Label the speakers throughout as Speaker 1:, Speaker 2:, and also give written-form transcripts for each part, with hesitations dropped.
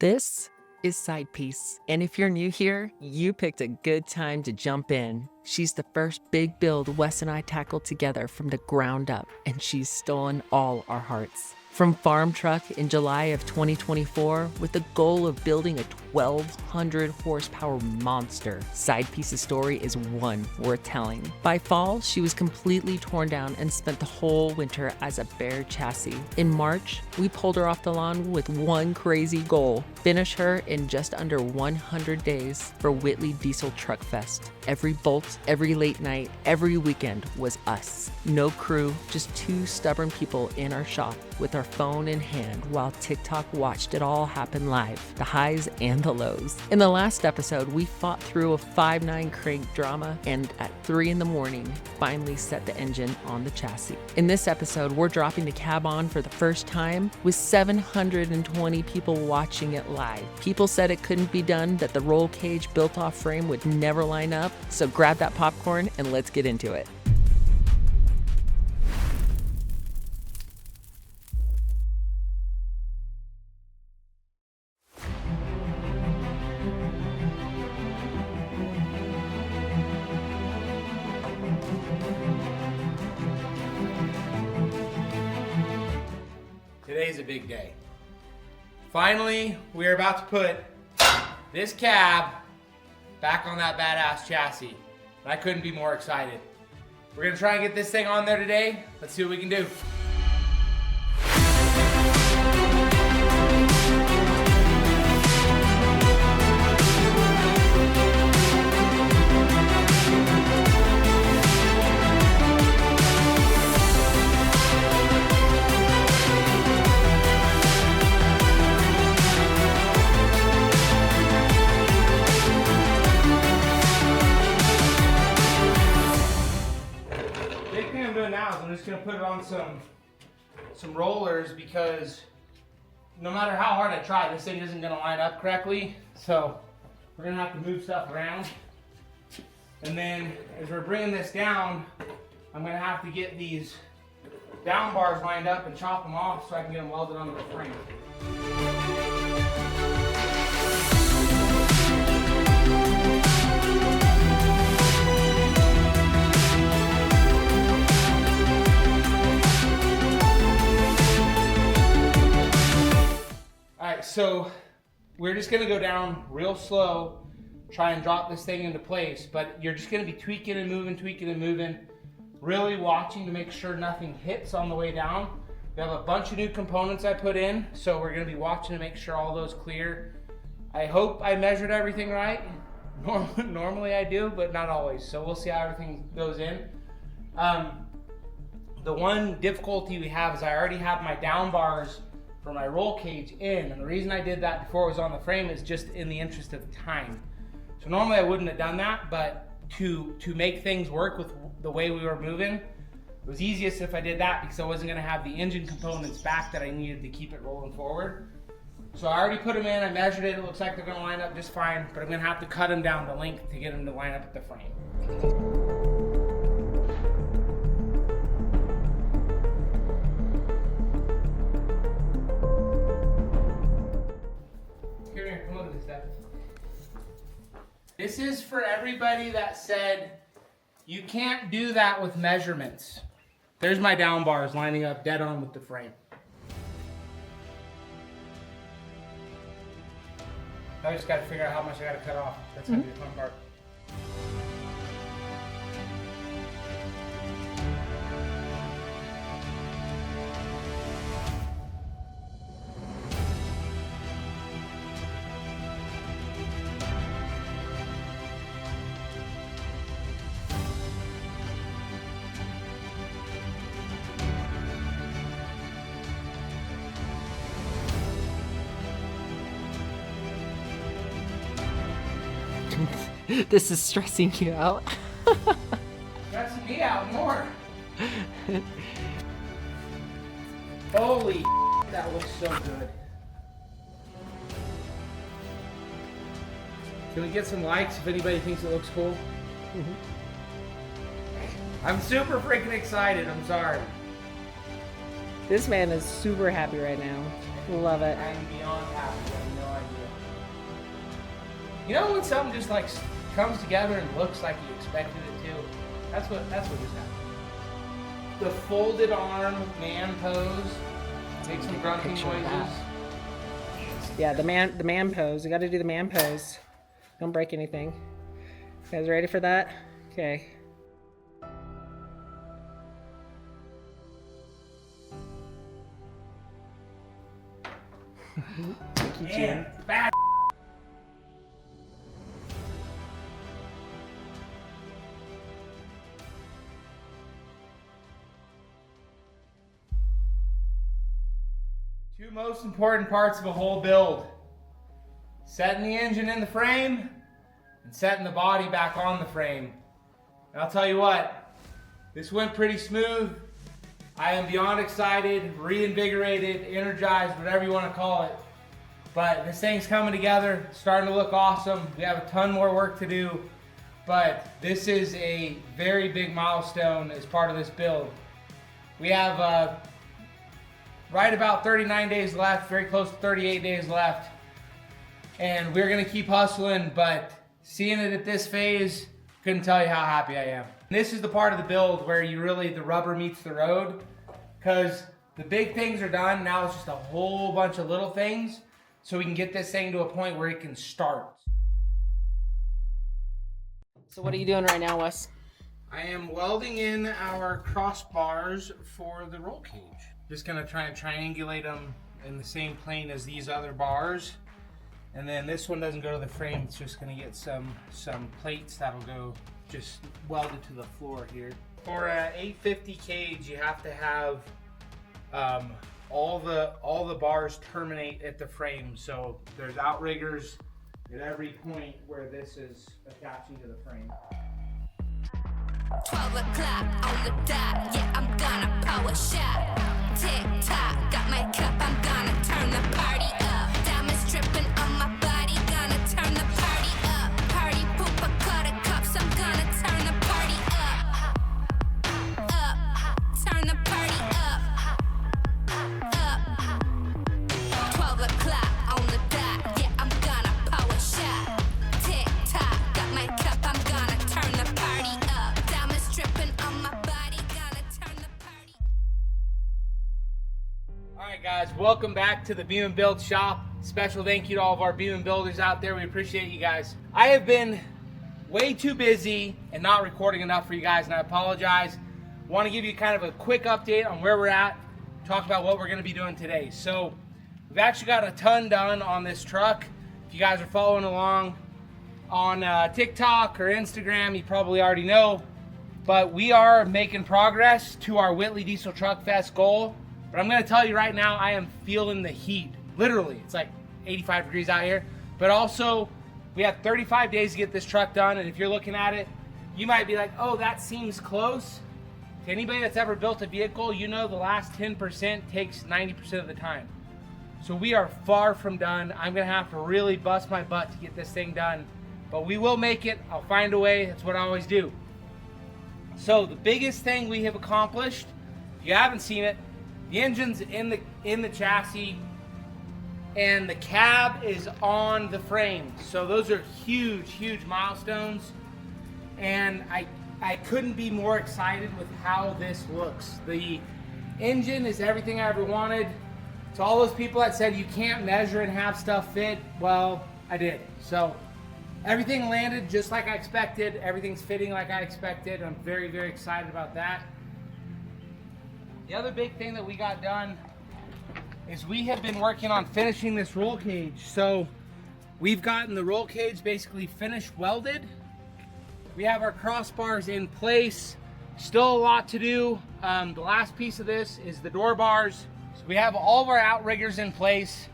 Speaker 1: This is Side Piece, and if you're new here, you picked a good time to jump in. She's the first big build Wes and I tackled together from the ground up, and she's stolen all our hearts. From farm truck in July of 2024 with the goal of building a 1,200 horsepower monster, Side Piece's story is one worth telling. By fall, she was completely torn down and spent the whole winter as a bare chassis. In March, we pulled her off the lawn with one crazy goal: finish her in just under 100 days for Whitley Diesel Truck Fest. Every bolt, every late night, every weekend was us. No crew, just two stubborn people in our shop with our phone in hand while TikTok watched it all happen live, the highs and the lows. In the last episode, we fought through a 5.9 crank drama and at 3 in the morning, finally set the engine on the chassis. In this episode, we're dropping the cab on for the first time with 720 people watching it live. People said it couldn't be done, that the roll cage built off frame would never line up, so grab that popcorn and let's get into it.
Speaker 2: Today's a big day. Finally, we're about to put this cab back on that badass chassis. And I couldn't be more excited. We're gonna try and get this thing on there today. Let's see what we can do. I'm just gonna put it on some rollers because no matter how hard I try, this thing isn't gonna line up correctly. So we're gonna have to move stuff around. And then as we're bringing this down, I'm gonna have to get these down bars lined up and chop them off so I can get them welded onto the frame. So we're just gonna go down real slow, try and drop this thing into place, but you're just gonna be tweaking and moving, really watching to make sure nothing hits on the way down. We have a bunch of new components I put in, so we're gonna be watching to make sure all those clear. I hope I measured everything right. Normally I do, but not always, so we'll see how everything goes in. The one difficulty we have is I already have my down bars for my roll cage in, and the reason I did that before it was on the frame is just in the interest of time. So normally I wouldn't have done that, but to make things work with the way we were moving, it was easiest if I did that because I wasn't gonna have the engine components back that I needed to keep it rolling forward. So I already put them in, I measured it looks like they're gonna line up just fine, but I'm gonna have to cut them down to length to get them to line up at the frame. This is for everybody that said, you can't do that with measurements. There's my down bars lining up dead on with the frame. I just gotta figure out how much I gotta cut off. That's gonna be the fun part.
Speaker 1: This is stressing you out.
Speaker 2: Stressing me out more. Holy that looks so good. Can we get some likes if anybody thinks it looks cool? I'm super freaking excited, I'm sorry.
Speaker 1: This man is super happy right now. Love it.
Speaker 2: I'm beyond happy, I have no idea. You know when something just like comes together and looks like you expected it to? That's what just happened. The folded arm man pose. Make some grunting noises.
Speaker 3: Yeah, the man pose. You got to do the man pose. Don't break anything. You guys ready for that? Okay.
Speaker 2: Man, bad. The two most important parts of a whole build: setting the engine in the frame and setting the body back on the frame. And I'll tell you what, this went pretty smooth. I am beyond excited, reinvigorated, energized, whatever you want to call it. But this thing's coming together, starting to look awesome. We have a ton more work to do, but this is a very big milestone as part of this build. We have right about 39 days left, very close to 38 days left. And we're gonna keep hustling, but seeing it at this phase, couldn't tell you how happy I am. This is the part of the build where the rubber meets the road, because the big things are done. Now it's just a whole bunch of little things so we can get this thing to a point where it can start.
Speaker 3: So what are you doing right now, Wes?
Speaker 2: I am welding in our crossbars for the roll cage. Just gonna try and triangulate them in the same plane as these other bars. And then this one doesn't go to the frame, it's just gonna get some plates that'll go just welded to the floor here. For a 850 cage, you have to have all the bars terminate at the frame. So there's outriggers at every point where this is attaching to the frame.
Speaker 4: 12 o'clock on the dot, yeah, I'm gonna power shot. Tick tock, got my cup, I'm gonna turn the party up. Diamonds dripping on my body, gonna turn the party up. Party pooper, cut a cups, I'm gonna turn the party up. Up, turn the party up. Up. 12 o'clock on the dot, yeah, I'm gonna power shot. Tick tock, got my cup, I'm gonna turn the party up. Diamonds dripping on my body, gonna turn the party.
Speaker 2: Alright guys, welcome back to the Beaman Builds shop. Special thank you to all of our Beaman builders out there. We appreciate you guys. I have been way too busy and not recording enough for you guys, and I apologize. Want to give you kind of a quick update on where we're at, talk about what we're going to be doing today. So we've actually got a ton done on this truck. If you guys are following along on TikTok or Instagram, you probably already know, but we are making progress to our Whitley Diesel Truck Fest goal. But I'm gonna tell you right now, I am feeling the heat. Literally, it's like 85 degrees out here. But also, we have 35 days to get this truck done, and if you're looking at it, you might be like, oh, that seems close. To anybody that's ever built a vehicle, you know the last 10% takes 90% of the time. So we are far from done. I'm gonna have to really bust my butt to get this thing done, but we will make it. I'll find a way. That's what I always do. So the biggest thing we have accomplished, if you haven't seen it, the engine's in the chassis, and the cab is on the frame. So those are huge, huge milestones, and I couldn't be more excited with how this looks. The engine is everything I ever wanted. To all those people that said you can't measure and have stuff fit, well, I did. So everything landed just like I expected. Everything's fitting like I expected. I'm very, very excited about that. The other big thing that we got done is we have been working on finishing this roll cage. So we've gotten the roll cage basically finished welded. We have our crossbars in place. Still a lot to do. The last piece of this is the door bars. So we have all of our outriggers in place,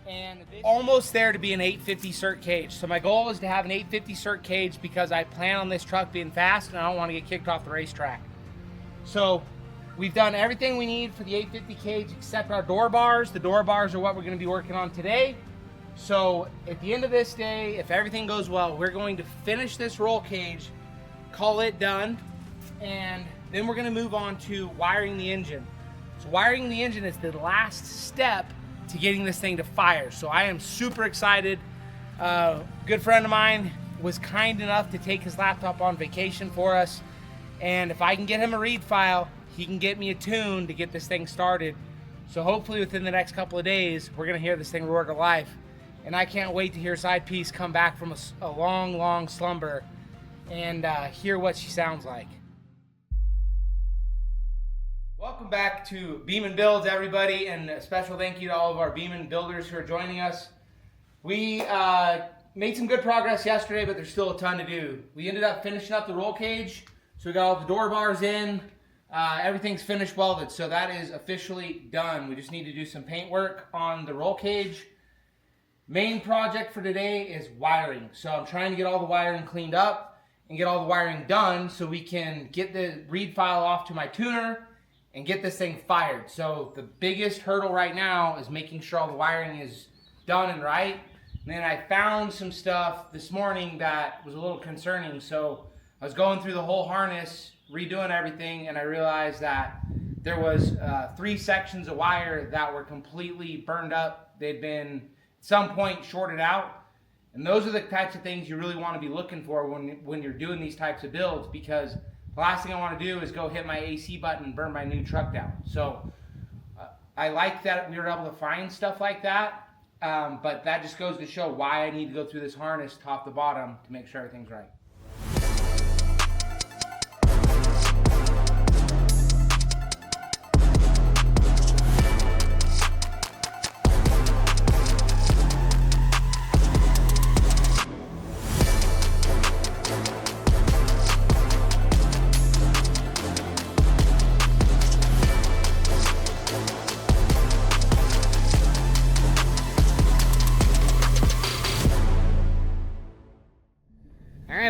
Speaker 2: and almost there to be an 850 cert cage. So my goal is to have an 850 cert cage because I plan on this truck being fast and I don't want to get kicked off the racetrack. So we've done everything we need for the 850 cage except our door bars. The door bars are what we're going to be working on today. So at the end of this day, if everything goes well, we're going to finish this roll cage, call it done, and then we're going to move on to wiring the engine. So wiring the engine is the last step to getting this thing to fire. So I am super excited. Good friend of mine was kind enough to take his laptop on vacation for us. And if I can get him a read file, he can get me a tune to get this thing started. So hopefully within the next couple of days, we're gonna hear this thing roar to life. And I can't wait to hear Side Piece come back from a long, long slumber and hear what she sounds like. Welcome back to Beaman Builds, everybody, and a special thank you to all of our Beaman builders who are joining us. We made some good progress yesterday, but there's still a ton to do. We ended up finishing up the roll cage, so we got all the door bars in. Everything's finished welded, so that is officially done. We just need to do some paint work on the roll cage. Main project for today is wiring. So I'm trying to get all the wiring cleaned up and get all the wiring done so we can get the read file off to my tuner and get this thing fired. So the biggest hurdle right now is making sure all the wiring is done and right. And then I found some stuff this morning that was a little concerning. So I was going through the whole harness, redoing everything, and I realized that there was 3 sections of wire that were completely burned up. They'd been at some point shorted out. And those are the types of things you really want to be looking for when you're doing these types of builds, because the last thing I want to do is go hit my AC button and burn my new truck down. So I like that we were able to find stuff like that, but that just goes to show why I need to go through this harness top to bottom to make sure everything's right.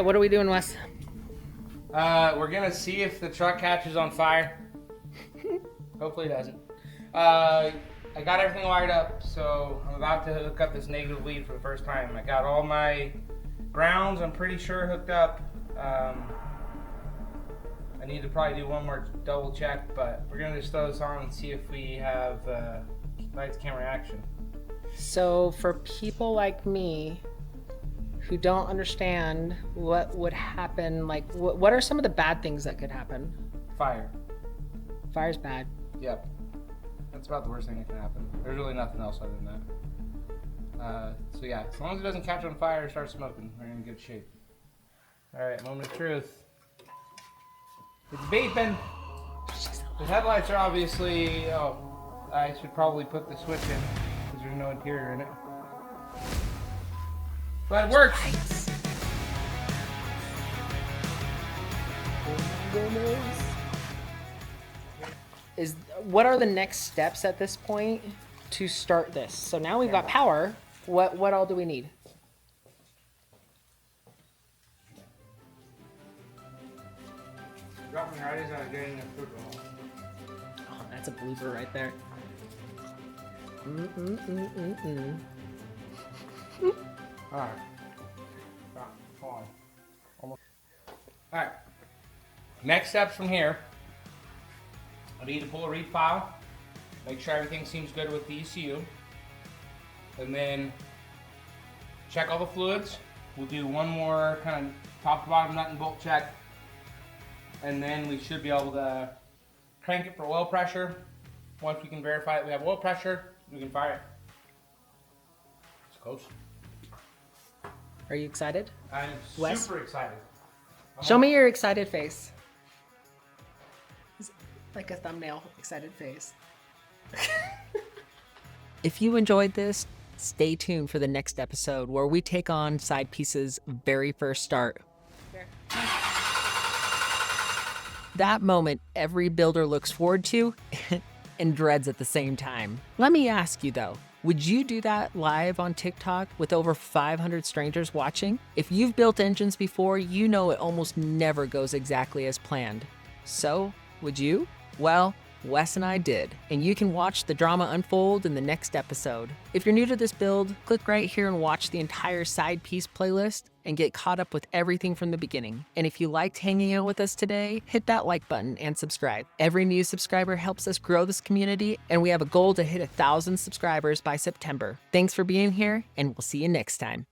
Speaker 3: What are we doing, Wes?
Speaker 2: We're gonna see if the truck catches on fire. Hopefully it doesn't. I got everything wired up, so I'm about to hook up this negative lead for the first time. I got all my grounds, I'm pretty sure, hooked up. I need to probably do one more double check, but we're gonna just throw this on and see if we have lights, camera, action.
Speaker 3: So for people like me who don't understand what would happen, like what are some of the bad things that could happen?
Speaker 2: Fire.
Speaker 3: Fire's bad.
Speaker 2: Yep. That's about the worst thing that can happen. There's really nothing else other than that. So yeah, as long as it doesn't catch on fire or start smoking, we're in good shape. Alright, moment of truth. It's beeping. The headlights are obviously, I should probably put the switch in because there's no interior in it. But it works.
Speaker 3: Nice. What are the next steps at this point to start this? So now we've got power. What all do we need?
Speaker 2: Dropping your eyes out of getting the food roll.
Speaker 3: Oh, that's a blooper right there.
Speaker 2: Alright. Hold on. Almost. Alright. Next steps from here. I need to pull a read file. Make sure everything seems good with the ECU. And then check all the fluids. We'll do one more kind of top to bottom nut and bolt check. And then we should be able to crank it for oil pressure. Once we can verify that we have oil pressure, we can fire it. It's close.
Speaker 3: Are you excited?
Speaker 2: I'm
Speaker 3: Wes?
Speaker 2: super excited.
Speaker 3: Show me your excited face. Like a thumbnail excited face.
Speaker 1: If you enjoyed this, stay tuned for the next episode where we take on Side Piece's very first start.
Speaker 3: Here.
Speaker 1: That moment every builder looks forward to and dreads at the same time. Let me ask you though, would you do that live on TikTok with over 500 strangers watching? If you've built engines before, you know it almost never goes exactly as planned. So, would you? Well, Wes and I did, and you can watch the drama unfold in the next episode. If you're new to this build, click right here and watch the entire Side Piece playlist and get caught up with everything from the beginning. And if you liked hanging out with us today, hit that like button and subscribe. Every new subscriber helps us grow this community, and we have a goal to hit 1,000 subscribers by September. Thanks for being here, and we'll see you next time.